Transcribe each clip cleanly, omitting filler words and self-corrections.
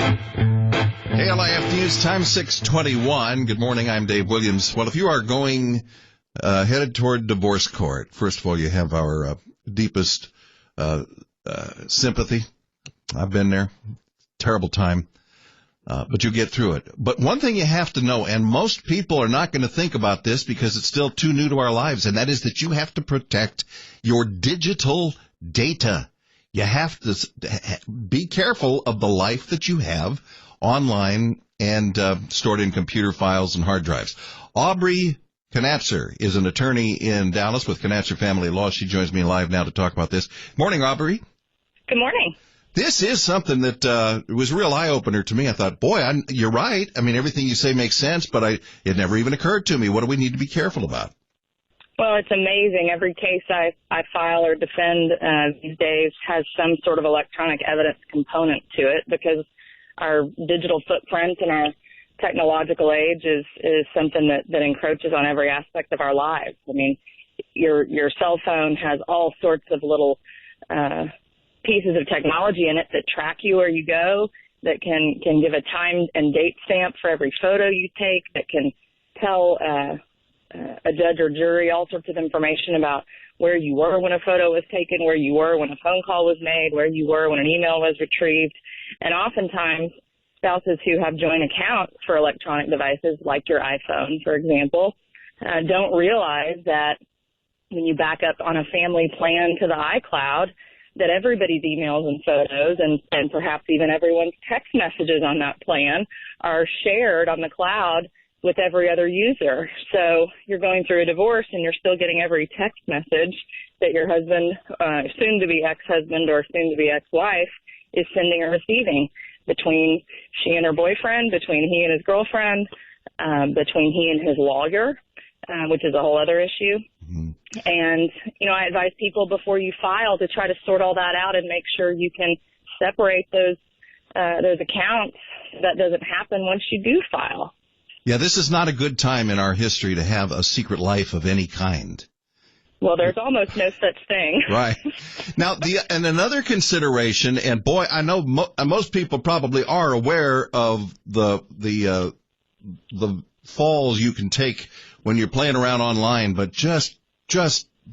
KLIF News Time 6:21. Good morning. I'm Dave Williams. Well, if you are going headed toward divorce court, first of all, you have our deepest sympathy. I've been there. Terrible time. But you get through it. But one thing you have to know, and most people are not going to think about this because it's still too new to our lives, and that is that you have to protect your digital data. You have to be careful of the life that you have online and stored in computer files and hard drives. Aubrey Knatzer is an attorney in Dallas with Knatzer Family Law. She joins me live now to talk about this. Morning, Aubrey. Good morning. This is something that was a real eye-opener to me. I thought, boy, you're right. I mean, everything you say makes sense, but it never even occurred to me. What do we need to be careful about? Well, it's amazing. Every case I file or defend these days has some sort of electronic evidence component to it because our digital footprint and our technological age is something that encroaches on every aspect of our lives. I mean, your cell phone has all sorts of little pieces of technology in it that track you where you go, that can give a time and date stamp for every photo you take, that can tell a judge or jury all sorts of information about where you were when a photo was taken, where you were when a phone call was made, where you were when an email was retrieved. And oftentimes, spouses who have joint accounts for electronic devices, like your iPhone, for example, don't realize that when you back up on a family plan to the iCloud, that everybody's emails and photos and perhaps even everyone's text messages on that plan are shared on the cloud with every other user. So you're going through a divorce and you're still getting every text message that your husband, soon-to-be ex-husband or soon-to-be ex-wife, is sending or receiving between she and her boyfriend, between he and his girlfriend, between he and his lawyer, which is a whole other issue. Mm-hmm. And, I advise people before you file to try to sort all that out and make sure you can separate those accounts so that doesn't happen once you do file. Yeah, this is not a good time in our history to have a secret life of any kind. Well, there's almost no such thing. Right. Now, and another consideration, and boy, I know most people probably are aware of the falls you can take when you're playing around online, but just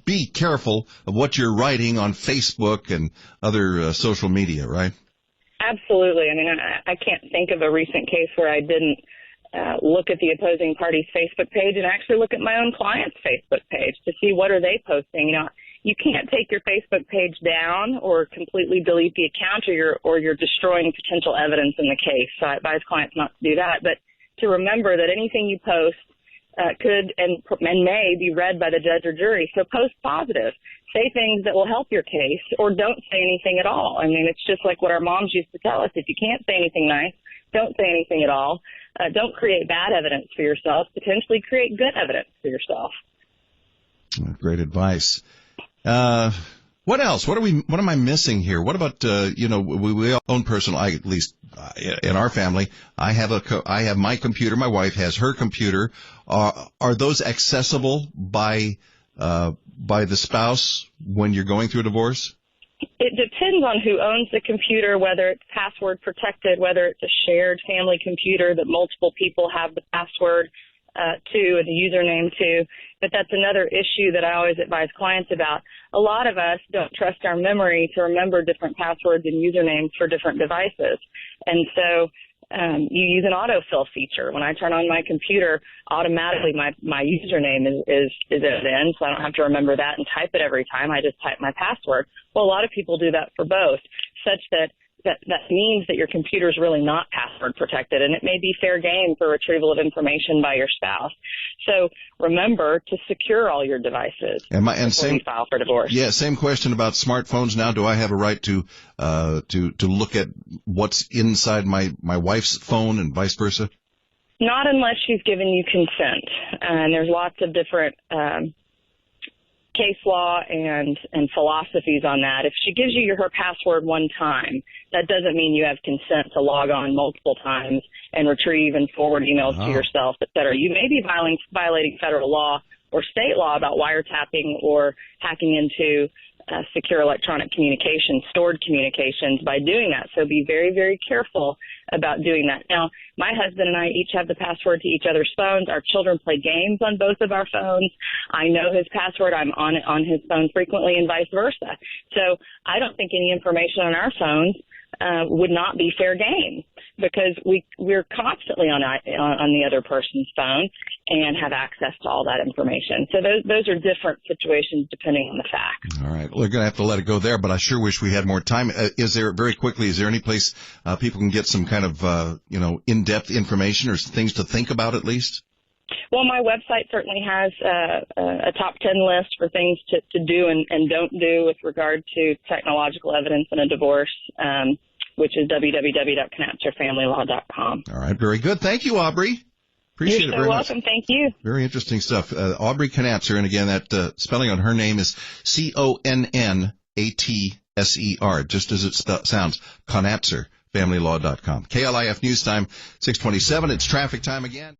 be careful of what you're writing on Facebook and other social media, right? Absolutely. I mean, I can't think of a recent case where I didn't look at the opposing party's Facebook page and actually look at my own client's Facebook page to see what are they posting. You can't take your Facebook page down or completely delete the account or you're destroying potential evidence in the case. So I advise clients not to do that, but to remember that anything you post could and may be read by the judge or jury. So post positive. Say things that will help your case or don't say anything at all. I mean, it's just like what our moms used to tell us. If you can't say anything nice, don't say anything at all. Don't create bad evidence for yourself. Potentially create good evidence for yourself. Great advice. What else? What am I missing here? What about, we all own personal, at least in our family, I have my computer. My wife has her computer. Are those accessible by the spouse when you're going through a divorce? It depends on who owns the computer, whether it's password protected, whether it's a shared family computer that multiple people have the password to and the username to. But that's another issue that I always advise clients about. A lot of us don't trust our memory to remember different passwords and usernames for different devices. And so you use an autofill feature. When I turn on my computer, automatically my username is in, so I don't have to remember that and type it every time. I just type my password. Well, a lot of people do that for both, such that means that your computer is really not password protected, and it may be fair game for retrieval of information by your spouse. So remember to secure all your devices before you file for divorce. Yeah, same question about smartphones now. Do I have a right to look at what's inside my wife's phone and vice versa? Not unless she's given you consent. And there's lots of different case law and philosophies on that. If she gives you her password one time, that doesn't mean you have consent to log on multiple times and retrieve and forward emails to yourself, et cetera. You may be violating federal law or state law about wiretapping or hacking into secure electronic communications, stored communications by doing that. So be very, very careful about doing that. Now, my husband and I each have the password to each other's phones. Our children play games on both of our phones. I know his password. I'm on his phone frequently and vice versa. So I don't think any information on our phones would not be fair game, because we're constantly on the other person's phone and have access to all that information. So those are different situations depending on the facts. All right. We're going to have to let it go there, but I sure wish we had more time. Is there any place people can get some kind of, in-depth information or things to think about at least? Well, my website certainly has a top 10 list for things to do and don't do with regard to technological evidence in a divorce, which is www.knatzerfamilylaw.com. All right. Very good. Thank you, Aubrey. Appreciate You're it very so welcome. much. Thank you. Very interesting stuff. Aubrey Knatzer, and again, that spelling on her name is Connatser, just as it sounds, Knatzer, FamilyLaw.com. KLIF News Time, 6:27. It's traffic time again.